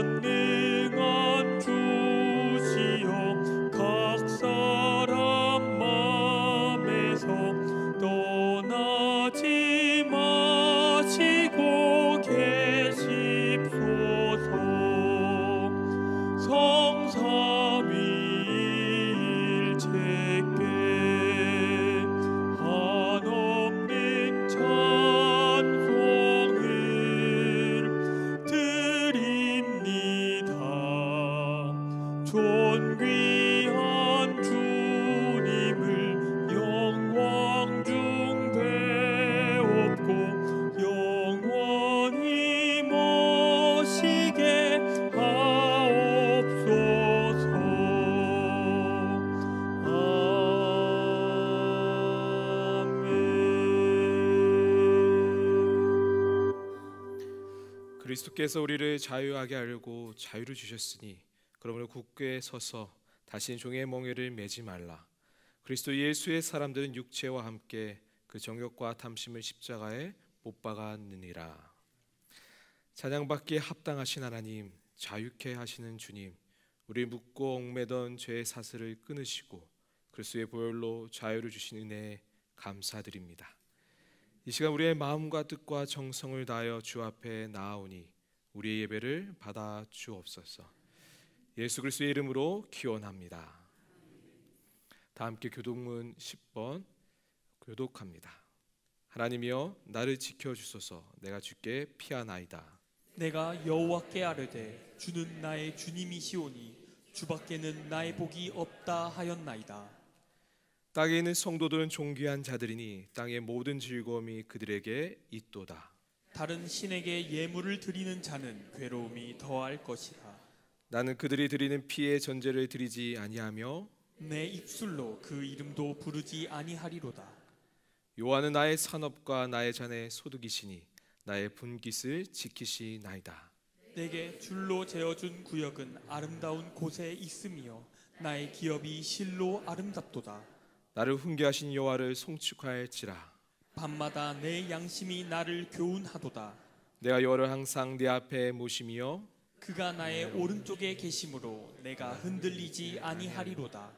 전능한 주시여 각 사람 맘에서 떠나지 마시고 계십소서. 성삼위일체께 한없는 찬송을 드립니다. 존귀한 주님을 영광 중 배웠고 영원히 모시게 하옵소서. 아멘. 그리스도께서 우리를 자유하게 알고 자유를 주셨으니 그러므로 굳게 서서 다시 종의 멍에를 매지 말라. 그리스도 예수의 사람들은 육체와 함께 그 정욕과 탐심을 십자가에 못 박았느니라. 찬양받기에 합당하신 하나님, 자유케 하시는 주님, 우리 묶고 얽매던 죄의 사슬을 끊으시고 그리스도의 보혈로 자유를 주신 은혜에 감사드립니다. 이 시간 우리의 마음과 뜻과 정성을 다하여 주 앞에 나아오니 우리의 예배를 받아 주옵소서. 예수 그리스도의 이름으로 기원합니다. 다 함께 교독문 10번 교독합니다. 하나님이여 나를 지켜주소서. 내가 주께 피하나이다. 내가 여호와께 아뢰되 주는 나의 주님이시오니 주밖에는 나의 복이 없다 하였나이다. 땅에 있는 성도들은 존귀한 자들이니 땅의 모든 즐거움이 그들에게 있도다. 다른 신에게 예물을 드리는 자는 괴로움이 더할 것이라. 나는 그들이 드리는 피의 전제를 드리지 아니하며 내 입술로 그 이름도 부르지 아니하리로다. 여호와는 나의 산업과 나의 잔의 소득이시니 나의 분깃을 지키시나이다. 내게 줄로 재어준 구역은 아름다운 곳에 있음이요 나의 기업이 실로 아름답도다. 나를 훈계하신 여호와를 송축하할지라. 밤마다 내 양심이 나를 교훈하도다. 내가 여호와를 항상 내 앞에 모심이여 그가 나의 오른쪽에 계심으로 내가 흔들리지 아니하리로다.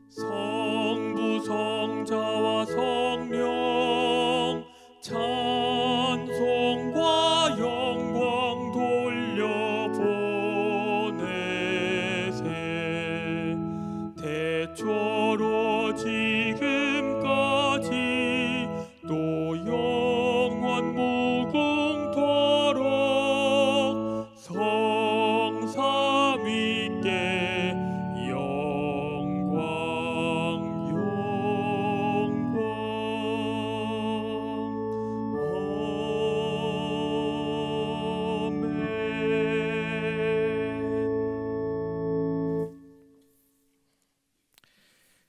성부 성자와 성령 찬송과 영광 돌려보내세. 태초로 지금까지 또 영원 무궁토록 성삼위께 영광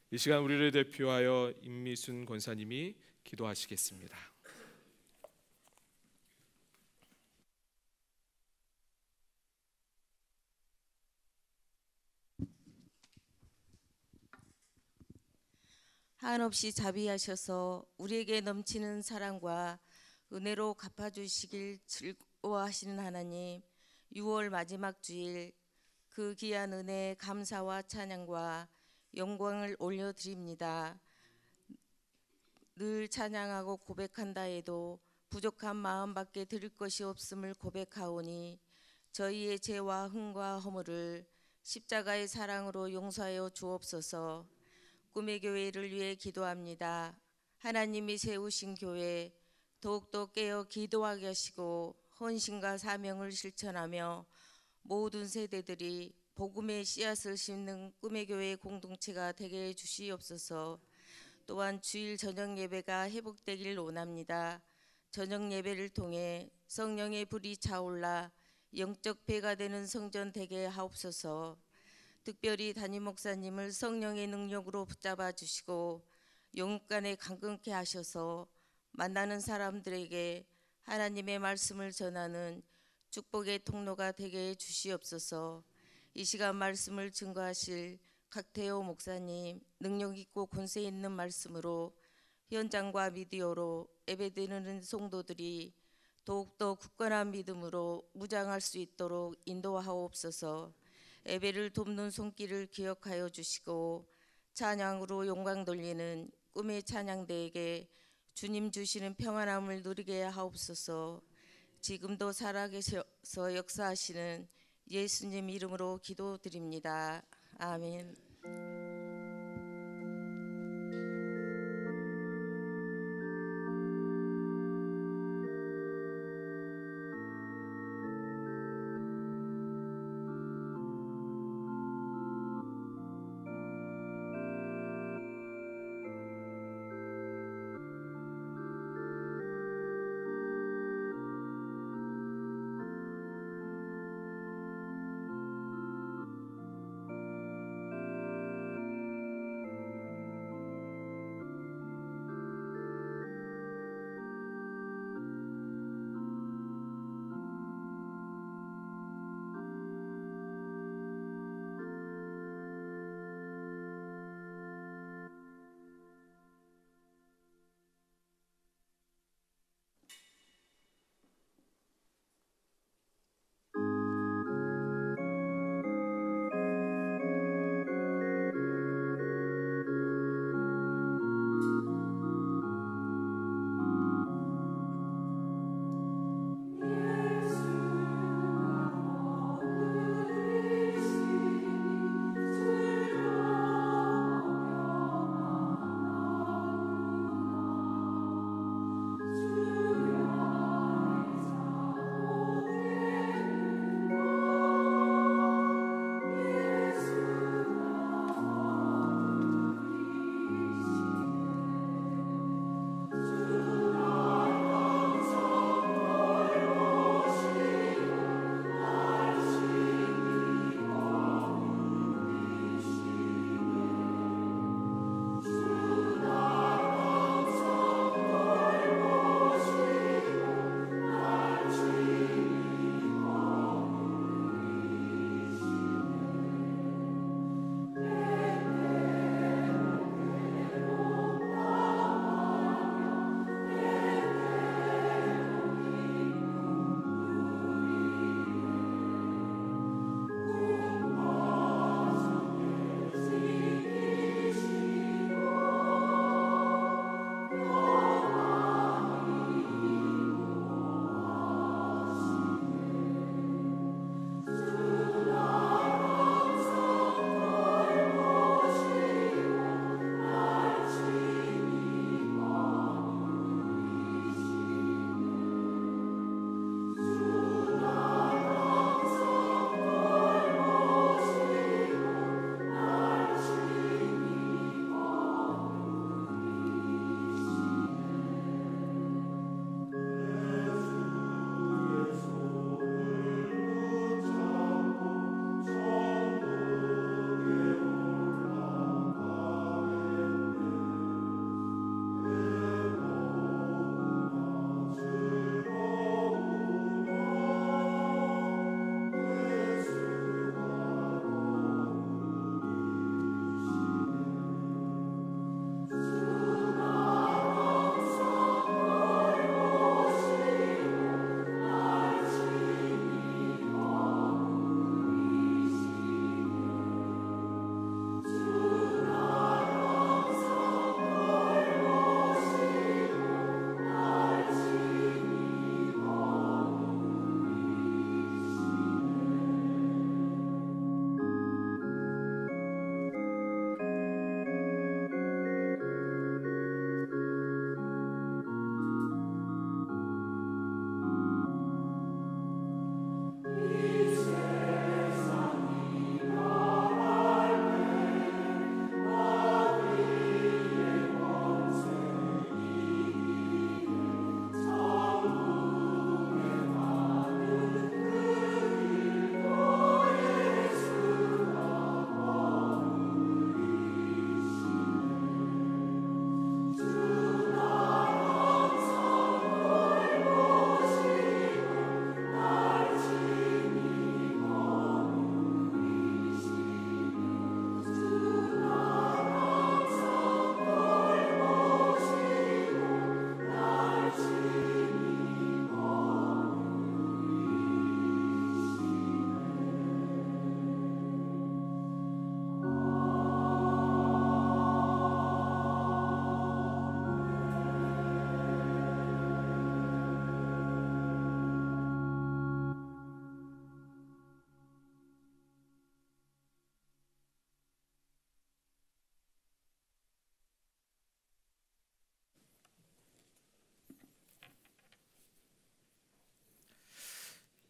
이 시간 우리를 대표하여 임미순 권사님이 기도하시겠습니다. 한없이 자비하셔서 우리에게 넘치는 사랑과 은혜로 갚아주시길 즐거워하시는 하나님, 6월 마지막 주일 그 귀한 은혜에 감사와 찬양과 영광을 올려드립니다. 늘 찬양하고 고백한다 해도 부족한 마음밖에 드릴 것이 없음을 고백하오니 저희의 죄와 흠과 허물을 십자가의 사랑으로 용서하여 주옵소서. 꿈의 교회를 위해 기도합니다. 하나님이 세우신 교회 더욱더 깨어 기도하게 하시고 헌신과 사명을 실천하며 모든 세대들이 복음의 씨앗을 심는 꿈의 교회 공동체가 되게 해 주시옵소서. 또한 주일 저녁 예배가 회복되길 원합니다. 저녁 예배를 통해 성령의 불이 차올라 영적 배가 되는 성전 되게 하옵소서. 특별히 담임 목사님을 성령의 능력으로 붙잡아 주시고 영육간에 강건케 하셔서 만나는 사람들에게 하나님의 말씀을 전하는 축복의 통로가 되게 해 주시옵소서. 이 시간 말씀을 증거하실 각태호 목사님 능력 있고 권세 있는 말씀으로 현장과 미디어로 예배드리는 성도들이 더욱더 굳건한 믿음으로 무장할 수 있도록 인도하옵소서. 예배를 돕는 손길을 기억하여 주시고 찬양으로 영광 돌리는 꿈의 찬양대에게 주님 주시는 평안함을 누리게 하옵소서. 지금도 살아계셔서 역사하시는 예수님 이름으로 기도드립니다. 아멘.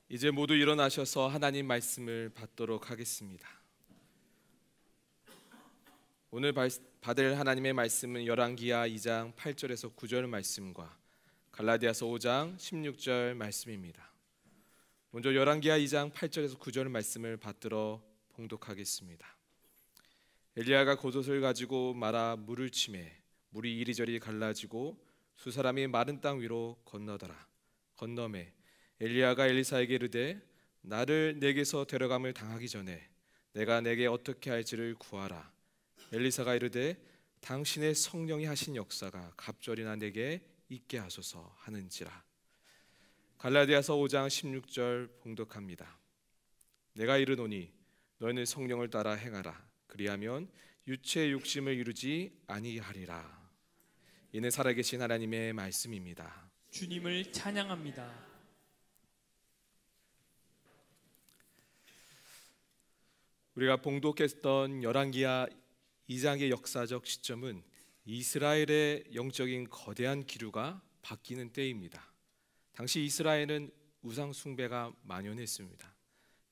이제 모두 일어나셔서 하나님 말씀을 받도록 하겠습니다. 오늘 받을 하나님의 말씀은 열왕기하 2장 8절에서 9절 말씀과 갈라디아서 5장 16절 말씀입니다. 먼저 열왕기하 2장 8절에서 9절 말씀을 받들어 봉독하겠습니다. 엘리야가 겉옷을 가지고 말아 물을 치매 물이 이리저리 갈라지고 두 사람이 마른 땅 위로 건너매 엘리야가 엘리사에게 이르되 나를 내게서 데려감을 당하기 전에 내가 내게 어떻게 할지를 구하라. 엘리사가 이르되 당신의 성령이 하신 역사가 갑절이나 내게 있게 하소서 하는지라. 갈라디아서 5장 16절 봉독합니다. 내가 이르노니 너희는 성령을 따라 행하라. 그리하면 육체의 욕심을 이루지 아니하리라. 이는 살아계신 하나님의 말씀입니다. 주님을 찬양합니다. 우리가 봉독했던 열왕기하 2장의 역사적 시점은 이스라엘의 영적인 거대한 기류가 바뀌는 때입니다. 당시 이스라엘은 우상 숭배가 만연했습니다.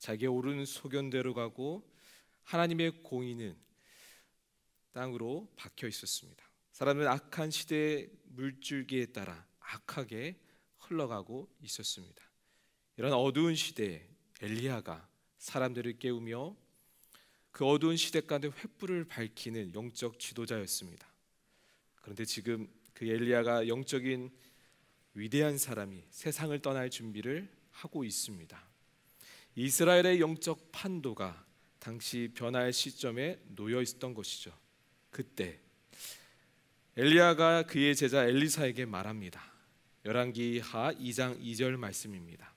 자기의 옳은 소견대로 가고 하나님의 공의는 땅으로 박혀 있었습니다. 사람은 악한 시대의 물줄기에 따라 악하게 흘러가고 있었습니다. 이런 어두운 시대에 엘리야가 사람들을 깨우며 그 어두운 시대 가운데 횃불을 밝히는 영적 지도자였습니다. 그런데 지금 그 엘리야가 영적인 위대한 사람이 세상을 떠날 준비를 하고 있습니다. 이스라엘의 영적 판도가 당시 변화의 시점에 놓여 있었던 것이죠. 그때 엘리야가 그의 제자 엘리사에게 말합니다. 열왕기하 2장 2절 말씀입니다.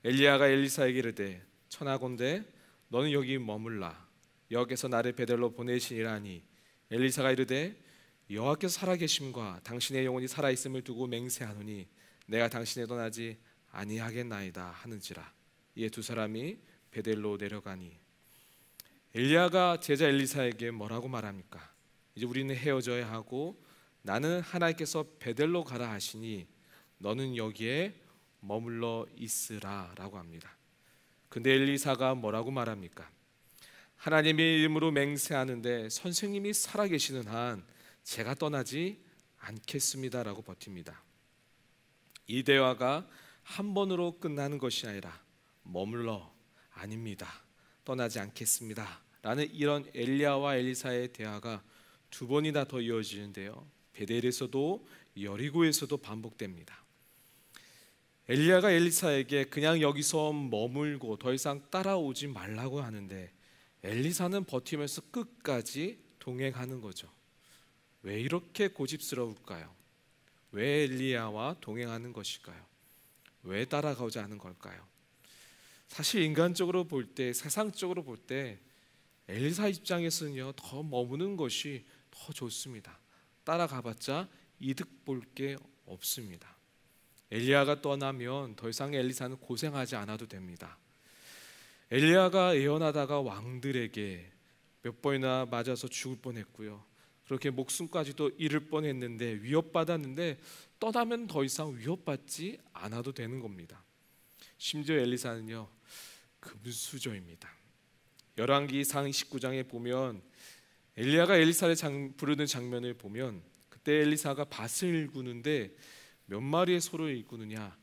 엘리야가 엘리사에게 이르되 청하건대 너는 여기 머물라. 여호와께서 나를 베델로 보내시니라니. 엘리사가 이르되 여호와께서 살아계심과 당신의 영혼이 살아있음을 두고 맹세하노니 내가 당신에 떠나지 아니하겠나이다 하는지라. 이에 두 사람이 베델로 내려가니. 엘리야가 제자 엘리사에게 뭐라고 말합니까? 이제 우리는 헤어져야 하고 나는 하나님께서 베델로 가라 하시니 너는 여기에 머물러 있으라 라고 합니다. 근데 엘리사가 뭐라고 말합니까? 하나님의 이름으로 맹세하는데 선생님이 살아계시는 한 제가 떠나지 않겠습니다 라고 버팁니다. 이 대화가 한 번으로 끝나는 것이 아니라 머물러 아닙니다, 떠나지 않겠습니다 라는 이런 엘리야와 엘리사의 대화가 두 번이나 더 이어지는데요, 베델에서도 여리고에서도 반복됩니다. 엘리야가 엘리사에게 그냥 여기서 머물고 더 이상 따라오지 말라고 하는데 엘리사는 버티면서 끝까지 동행하는 거죠. 왜 이렇게 고집스러울까요? 왜 엘리야와 동행하는 것일까요? 왜 따라가오지 않은 걸까요? 사실 인간적으로 볼 때, 세상적으로 볼 때 엘리사 입장에서는요, 더 머무는 것이 더 좋습니다. 따라가봤자 이득 볼 게 없습니다. 엘리야가 떠나면 더 이상 엘리사는 고생하지 않아도 됩니다. 엘리야가 예언하다가 왕들에게 몇 번이나 맞아서 죽을 뻔했고요, 그렇게 목숨까지도 잃을 뻔했는데, 위협받았는데 떠나면 더 이상 위협받지 않아도 되는 겁니다. 심지어 엘리사는요, 금수저입니다. 열왕기상 29장에 보면 엘리야가 엘리사를 부르는 장면을 보면 그때 엘리사가 밭을 일구는데 몇 마리의 소를 이끄느냐?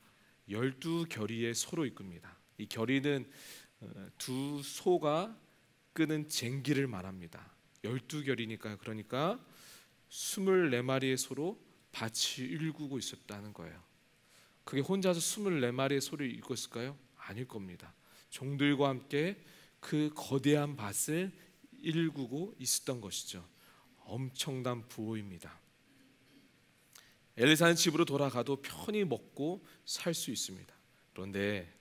12결의의 소로 이끕니다. 이 결의는 두 소가 끄는 쟁기를 말합니다. 12결이니까 그러니까 24마리의 소로 밭을 일구고 있었다는 거예요. 그게 혼자서 24마리의 소를 이끌었을까요? 아닐 겁니다. 종들과 함께 그 거대한 밭을 일구고 있었던 것이죠. 엄청난 부호입니다. 엘리사는 집으로 돌아가도 편히 먹고 살 수 있습니다. 그런데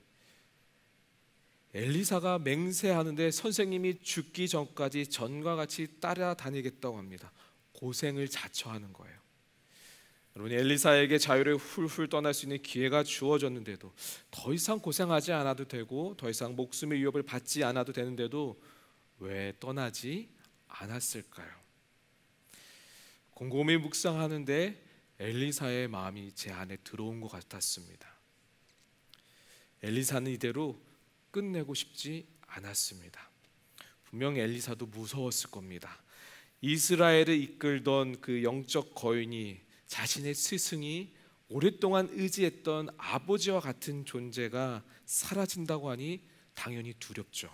엘리사가 맹세하는데 선생님이 죽기 전까지 전과 같이 따라다니겠다고 합니다. 고생을 자처하는 거예요. 여러분, 엘리사에게 자유를 훌훌 떠날 수 있는 기회가 주어졌는데도, 더 이상 고생하지 않아도 되고 더 이상 목숨의 위협을 받지 않아도 되는데도 왜 떠나지 않았을까요? 곰곰이 묵상하는데 엘리사의 마음이 제 안에 들어온 것 같았습니다. 엘리사는 이대로 끝내고 싶지 않았습니다. 분명 엘리사도 무서웠을 겁니다. 이스라엘을 이끌던 그 영적 거인이, 자신의 스승이 오랫동안 의지했던 아버지와 같은 존재가 사라진다고 하니 당연히 두렵죠.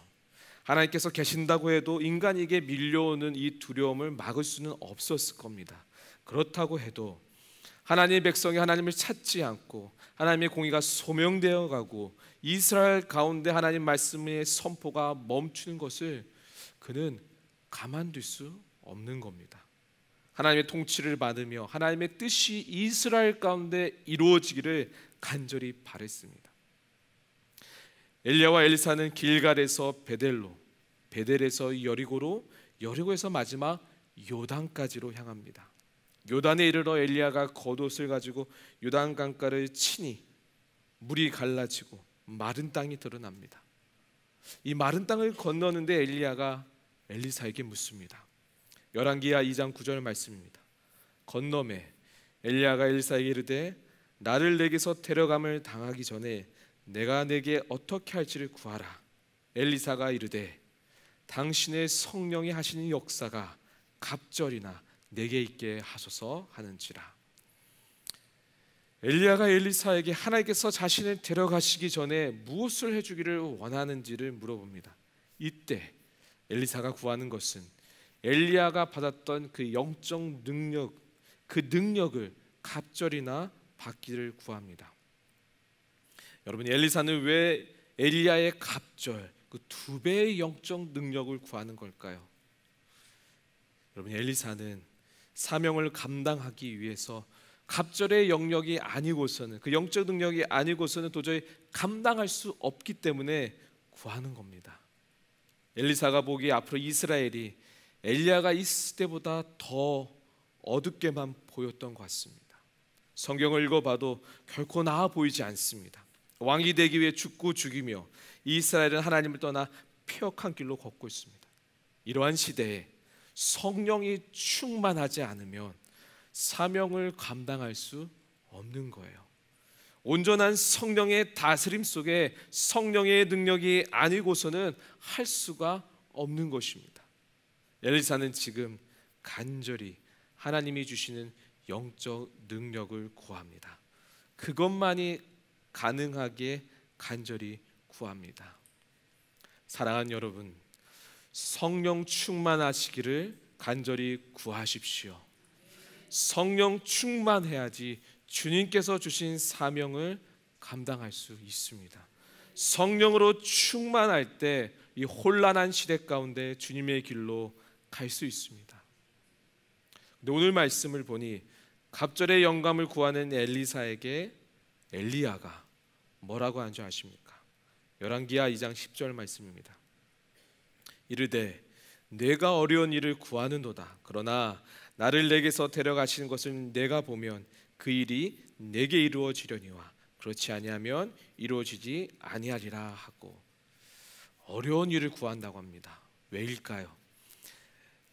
하나님께서 계신다고 해도 인간에게 밀려오는 이 두려움을 막을 수는 없었을 겁니다. 그렇다고 해도 하나님의 백성이 하나님을 찾지 않고 하나님의 공의가 소명되어 가고 이스라엘 가운데 하나님 말씀의 선포가 멈추는 것을 그는 가만둘 수 없는 겁니다. 하나님의 통치를 받으며 하나님의 뜻이 이스라엘 가운데 이루어지기를 간절히 바랬습니다. 엘리야와 엘리사는 길갈에서 베델로, 베델에서 여리고로, 여리고에서 마지막 요단까지로 향합니다. 요단에 이르러 엘리야가 겉옷을 가지고 요단 강가를 치니 물이 갈라지고 마른 땅이 드러납니다. 이 마른 땅을 건너는데 엘리야가 엘리사에게 묻습니다. 열왕기하 2장 9절 말씀입니다. 건너매 엘리야가 엘리사에게 이르되 나를 내게서 데려감을 당하기 전에 내가 내게 어떻게 할지를 구하라. 엘리사가 이르되 당신의 성령이 하시는 역사가 갑절이나 내게 있게 하소서 하는지라. 엘리야가 엘리사에게 하나님께서 자신을 데려가시기 전에 무엇을 해주기를 원하는지를 물어봅니다. 이때 엘리사가 구하는 것은 엘리야가 받았던 그 영적 능력, 그 능력을 갑절이나 받기를 구합니다. 여러분, 엘리사는 왜 엘리야의 갑절, 그 2배의 영적 능력을 구하는 걸까요? 여러분, 엘리사는 사명을 감당하기 위해서 갑절의 영역이 아니고서는, 그 영적 능력이 아니고서는 도저히 감당할 수 없기 때문에 구하는 겁니다. 엘리사가 보기에 앞으로 이스라엘이 엘리야가 있을 때보다 더 어둡게만 보였던 것 같습니다. 성경을 읽어봐도 결코 나아 보이지 않습니다. 왕이 되기 위해 죽고 죽이며 이스라엘은 하나님을 떠나 폐역한 길로 걷고 있습니다. 이러한 시대에 성령이 충만하지 않으면 사명을 감당할 수 없는 거예요. 온전한 성령의 다스림 속에 성령의 능력이 아니고서는 할 수가 없는 것입니다. 엘리사는 지금 간절히 하나님이 주시는 영적 능력을 구합니다. 그것만이 가능하게 간절히 구합니다. 사랑하는 여러분, 성령 충만하시기를 간절히 구하십시오. 성령 충만해야지 주님께서 주신 사명을 감당할 수 있습니다. 성령으로 충만할 때 이 혼란한 시대 가운데 주님의 길로 갈 수 있습니다. 근데 오늘 말씀을 보니 갑절의 영감을 구하는 엘리사에게 엘리야가 뭐라고 하는 줄 아십니까? 열왕기하 2장 10절 말씀입니다. 이르되 내가 어려운 일을 구하는도다. 그러나 나를 내게서 데려가시는 것을 내가 보면 그 일이 내게 이루어지려니와 그렇지 아니하면 이루어지지 아니하리라 하고 어려운 일을 구한다고 합니다. 왜일까요?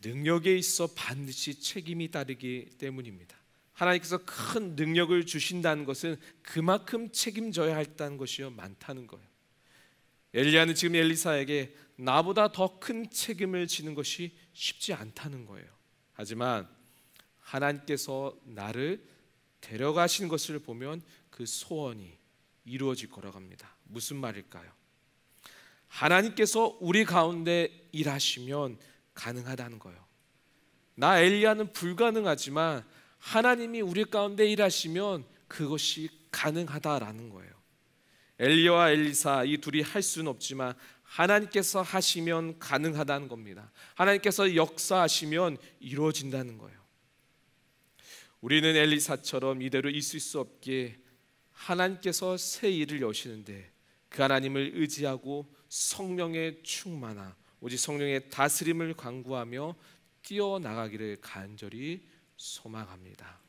능력에 있어 반드시 책임이 따르기 때문입니다. 하나님께서 큰 능력을 주신다는 것은 그만큼 책임져야 한다는 것이 많다는 거예요. 엘리야는 지금 엘리사에게 나보다 더 큰 책임을 지는 것이 쉽지 않다는 거예요. 하지만 하나님께서 나를 데려가신 것을 보면 그 소원이 이루어질 거라고 합니다. 무슨 말일까요? 하나님께서 우리 가운데 일하시면 가능하다는 거예요. 나 엘리야는 불가능하지만 하나님이 우리 가운데 일하시면 그것이 가능하다라는 거예요. 엘리야와 엘리사 이 둘이 할 수는 없지만 하나님께서 하시면 가능하다는 겁니다. 하나님께서 역사하시면 이루어진다는 거예요. 우리는 엘리사처럼 이대로 있을 수 없기에 하나님께서 새 일을 여시는데 그 하나님을 의지하고 성령의 충만함, 오직 성령의 다스림을 간구하며 뛰어나가기를 간절히 소망합니다.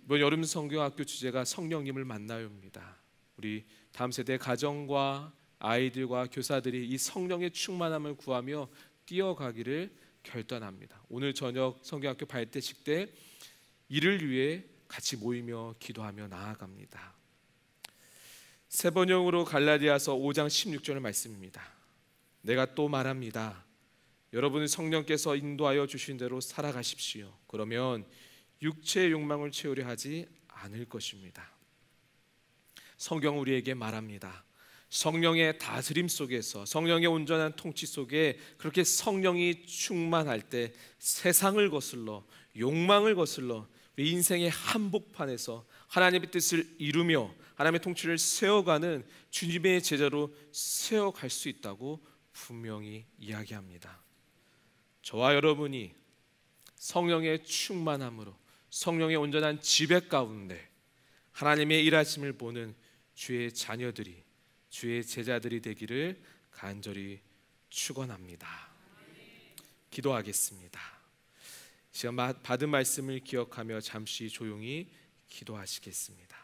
이번 여름 성경학교 주제가 성령님을 만나요입니다. 우리 다음 세대 가정과 아이들과 교사들이 이 성령의 충만함을 구하며 뛰어가기를 결단합니다. 오늘 저녁 성경학교 발대식 때 이를 위해 같이 모이며 기도하며 나아갑니다. 세 번역으로 갈라디아서 5장 16절 말씀입니다. 내가 또 말합니다. 여러분은 성령께서 인도하여 주신 대로 살아가십시오. 그러면 육체의 욕망을 채우려 하지 않을 것입니다. 성경 우리에게 말합니다. 성령의 다스림 속에서, 성령의 온전한 통치 속에 그렇게 성령이 충만할 때 세상을 거슬러, 욕망을 거슬러 우리 인생의 한복판에서 하나님의 뜻을 이루며 하나님의 통치를 세워가는 주님의 제자로 세워갈 수 있다고 분명히 이야기합니다. 저와 여러분이 성령의 충만함으로, 성령의 온전한 지배 가운데 하나님의 일하심을 보는 주의 자녀들이, 주의 제자들이 되기를 간절히 축원합니다. 기도하겠습니다. 시간 받은 말씀을 기억하며 잠시 조용히 기도하시겠습니다.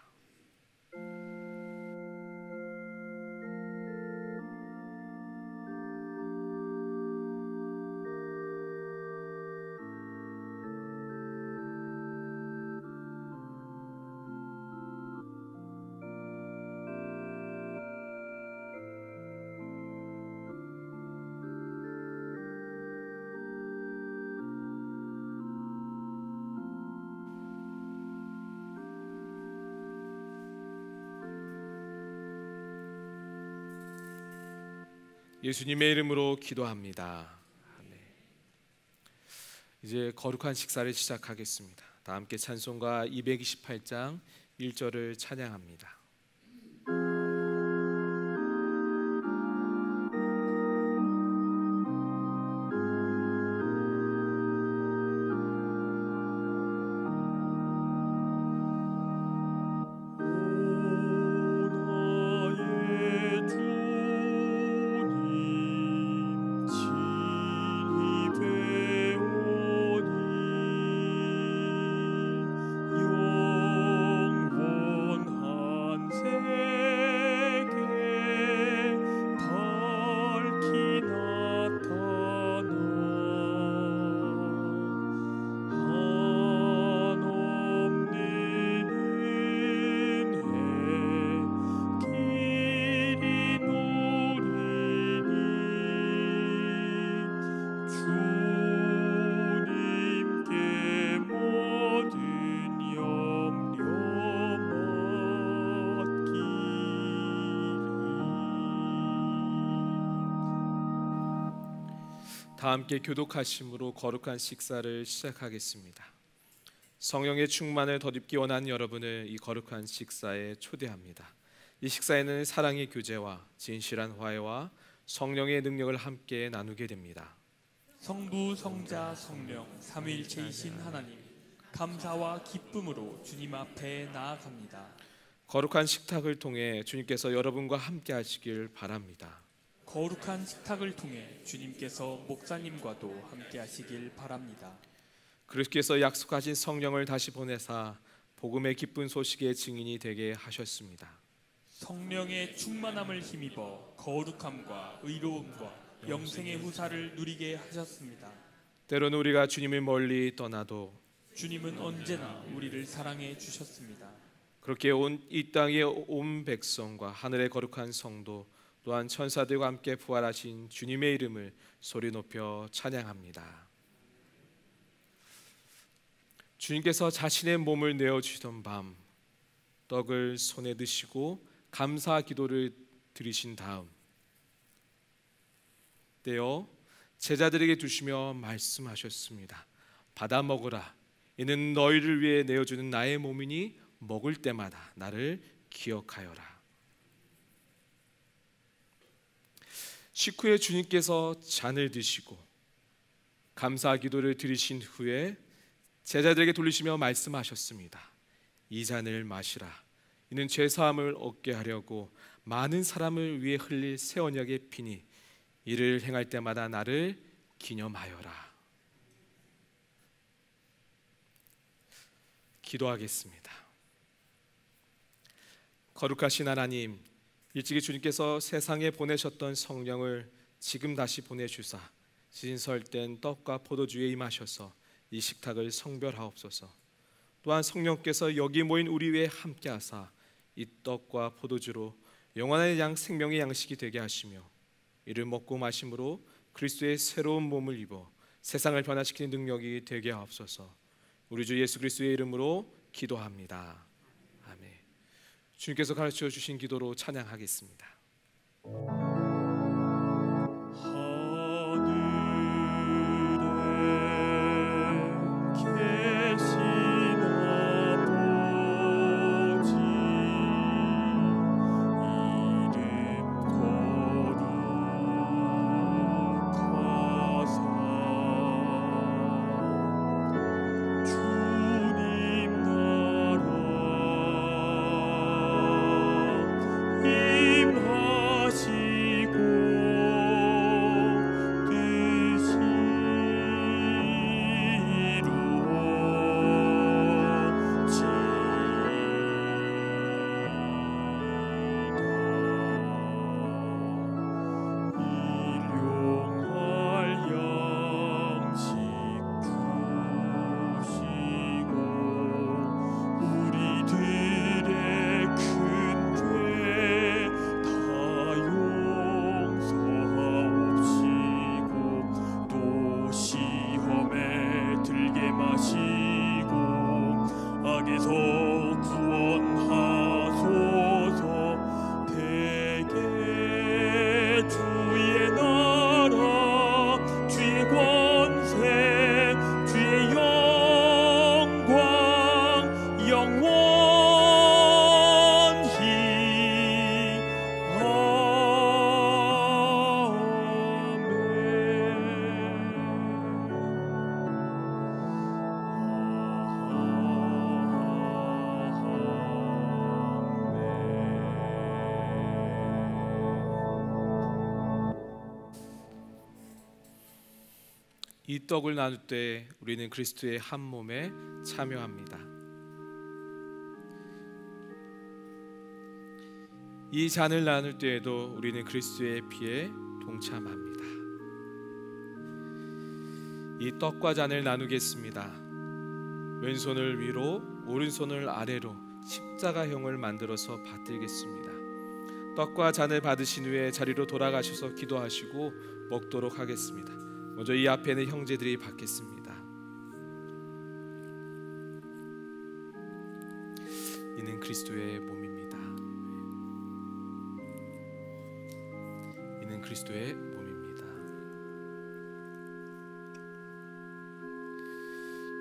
예수님의 이름으로 기도합니다. 아멘. 이제 거룩한 식사를 시작하겠습니다. 다 함께 찬송가 228장 1절을 찬양합니다. 다 함께 교독하심으로 거룩한 식사를 시작하겠습니다. 성령의 충만을 덧입기 원하는 여러분을 이 거룩한 식사에 초대합니다. 이 식사에는 사랑의 교제와 진실한 화해와 성령의 능력을 함께 나누게 됩니다. 성부, 성자, 성령, 삼위일체이신 하나님, 감사와 기쁨으로 주님 앞에 나아갑니다. 거룩한 식탁을 통해 주님께서 여러분과 함께 하시길 바랍니다. 거룩한 식탁을 통해 주님께서 목사님과도 함께 하시길 바랍니다. 그리스도께서 약속하신 성령을 다시 보내사 복음의 기쁜 소식의 증인이 되게 하셨습니다. 성령의 충만함을 힘입어 거룩함과 의로움과 영생의 후사를 누리게 하셨습니다. 때로는 우리가 주님을 멀리 떠나도 주님은 언제나 우리를 사랑해 주셨습니다. 그렇게 이 땅의 온 백성과 하늘의 거룩한 성도 또한 천사들과 함께 부활하신 주님의 이름을 소리 높여 찬양합니다. 주님께서 자신의 몸을 내어주시던 밤 떡을 손에 드시고 감사 기도를 드리신 다음 떼어 제자들에게 주시며 말씀하셨습니다. 받아 먹으라. 이는 너희를 위해 내어주는 나의 몸이니 먹을 때마다 나를 기억하여라. 식후에 주님께서 잔을 드시고 감사 기도를 드리신 후에 제자들에게 돌리시며 말씀하셨습니다. 이 잔을 마시라. 이는 죄사함을 얻게 하려고 많은 사람을 위해 흘릴 새 언약의 피니 이를 행할 때마다 나를 기념하여라. 기도하겠습니다. 거룩하신 하나님, 일찍이 주님께서 세상에 보내셨던 성령을 지금 다시 보내주사 신설된 떡과 포도주에 임하셔서 이 식탁을 성별하옵소서. 또한 성령께서 여기 모인 우리 위에 함께하사 이 떡과 포도주로 영원한 생명의 양식이 되게 하시며 이를 먹고 마심으로 그리스도의 새로운 몸을 입어 세상을 변화시키는 능력이 되게 하옵소서. 우리 주 예수 그리스도의 이름으로 기도합니다. 아멘. 주님께서 가르쳐 주신 기도로 찬양하겠습니다. 이 떡을 나눌 때 우리는 그리스도의 한 몸에 참여합니다. 이 잔을 나눌 때에도 우리는 그리스도의 피에 동참합니다. 이 떡과 잔을 나누겠습니다. 왼손을 위로, 오른손을 아래로 십자가형을 만들어서 받들겠습니다. 떡과 잔을 받으신 후에 자리로 돌아가셔서 기도하시고 먹도록 하겠습니다. 먼저 이 앞에 있는 형제들이 받겠습니다. 이는 그리스도의 몸입니다. 이는 그리스도의 몸입니다.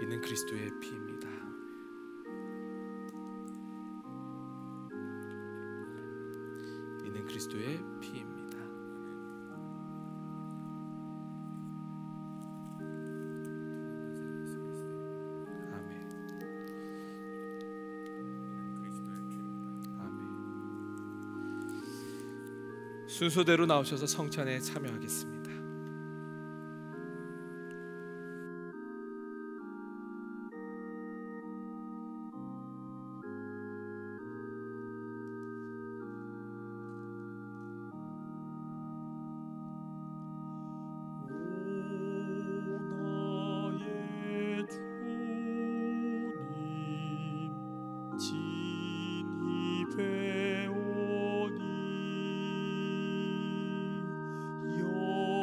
이는 그리스도의 피입니다. 이는 그리스도의 피입니다. 순서대로 나오셔서 성찬에 참여하겠습니다. 오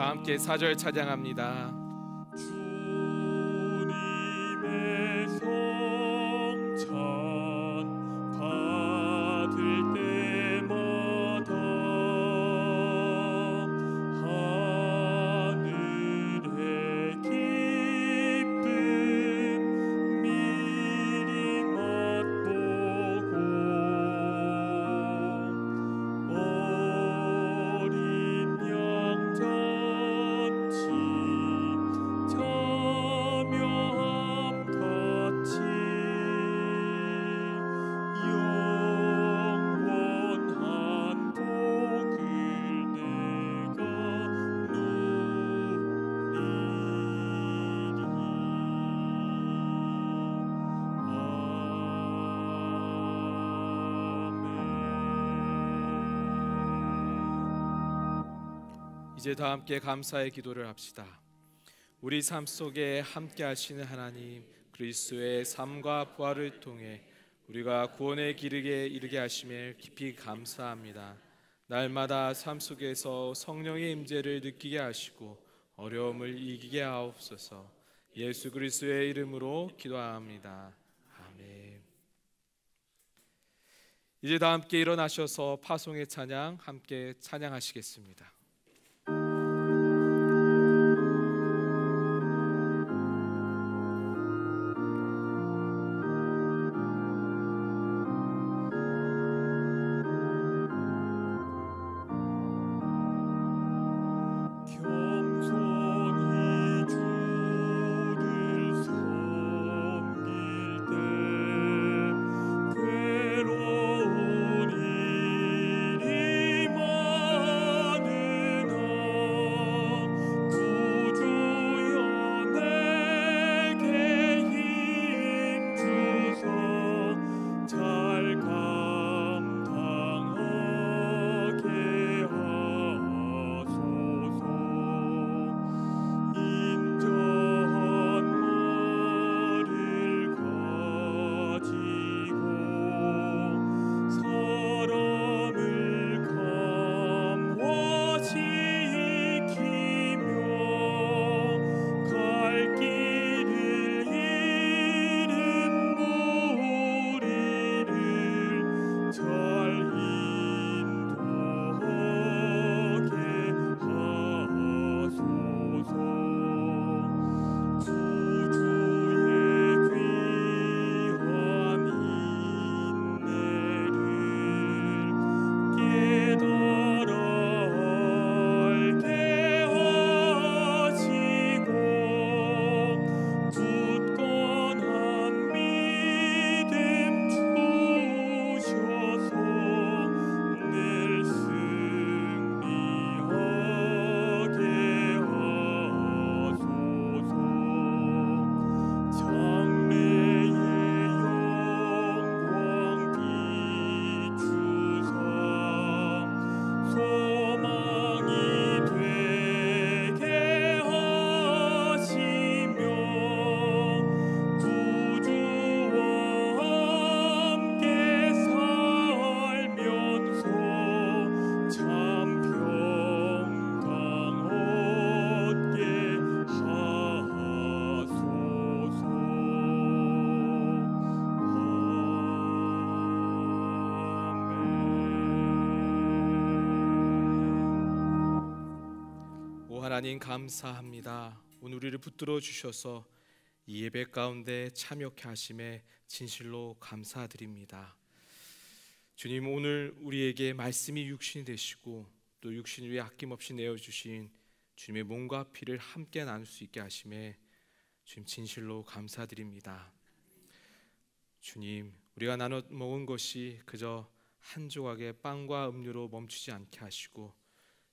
다 함께 4절 찬양합니다. 주님의 성찬 받을 때마다 하늘의 기쁨 미리 맛보고 어린 양 잔치 참여함 같이 영원한 복을 내가 누리리. 이제 다 함께 감사의 기도를 합시다. 우리 삶 속에 함께 하시는 하나님, 그리스도의 삶과 부활을 통해 우리가 구원의 길에 이르게 하심에 깊이 감사합니다. 날마다 삶 속에서 성령의 임재를 느끼게 하시고 어려움을 이기게 하옵소서. 예수 그리스도의 이름으로 기도합니다. 아멘. 이제 다 함께 일어나셔서 파송의 찬양 함께 찬양하시겠습니다. 겸손히 주를 섬길 때 괴로운 일이 많으나 구주여 내게 힘 주사 잘 감당하게 하소서. 인자한 말을 가지고 사람을 감화시키며 갈 길을 잃은 무리를 잘 인도하게 하소서. 구주의 귀한 인내를 깨달아 알게 하시고 굳건한 믿음 주셔서 늘 승리하게 하소서. 장래의 영광 비추사 소망이 되게 하시며 구주와 함께 살면서 참 평강 얻게 하소서. 아멘. 오 하나님 감사합니다. 오늘 우리를 붙들어 주셔서 이 예배 가운데 참여케 하심에 진실로 감사드립니다. 주님, 오늘 우리에게 말씀이 육신이 되시고 또 육신 위에 아낌없이 내어주신 주님의 몸과 피를 함께 나눌 수 있게 하심에 주님 진실로 감사드립니다. 주님, 우리가 나눠 먹은 것이 그저 한 조각의 빵과 음료로 멈추지 않게 하시고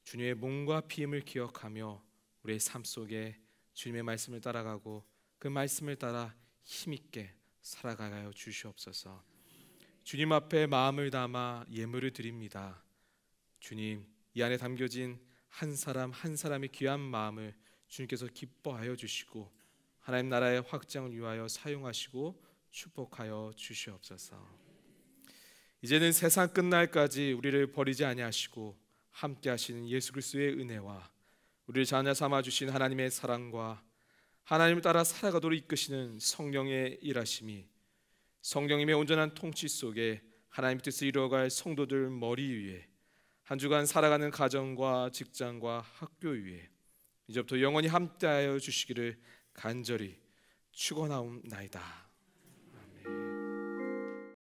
주님의 몸과 피임을 기억하며 우리의 삶 속에 주님의 말씀을 따라가고 그 말씀을 따라 힘있게 살아가게 하여 주시옵소서. 주님 앞에 마음을 담아 예물을 드립니다. 주님, 이 안에 담겨진 한 사람 한 사람의 귀한 마음을 주님께서 기뻐하여 주시고 하나님 나라의 확장을 위하여 사용하시고 축복하여 주시옵소서. 이제는 세상 끝날까지 우리를 버리지 아니하시고 함께 하시는 예수 그리스도의 은혜와 우리를 자녀 삼아 주신 하나님의 사랑과 하나님을 따라 살아가도록 이끄시는 성령의 일하심이 성령님의 온전한 통치 속에 하나님의 뜻을 이루어갈 성도들 머리 위에 한 주간 살아가는 가정과 직장과 학교 위에 이제부터 영원히 함께하여 주시기를 간절히 축원하옵나이다.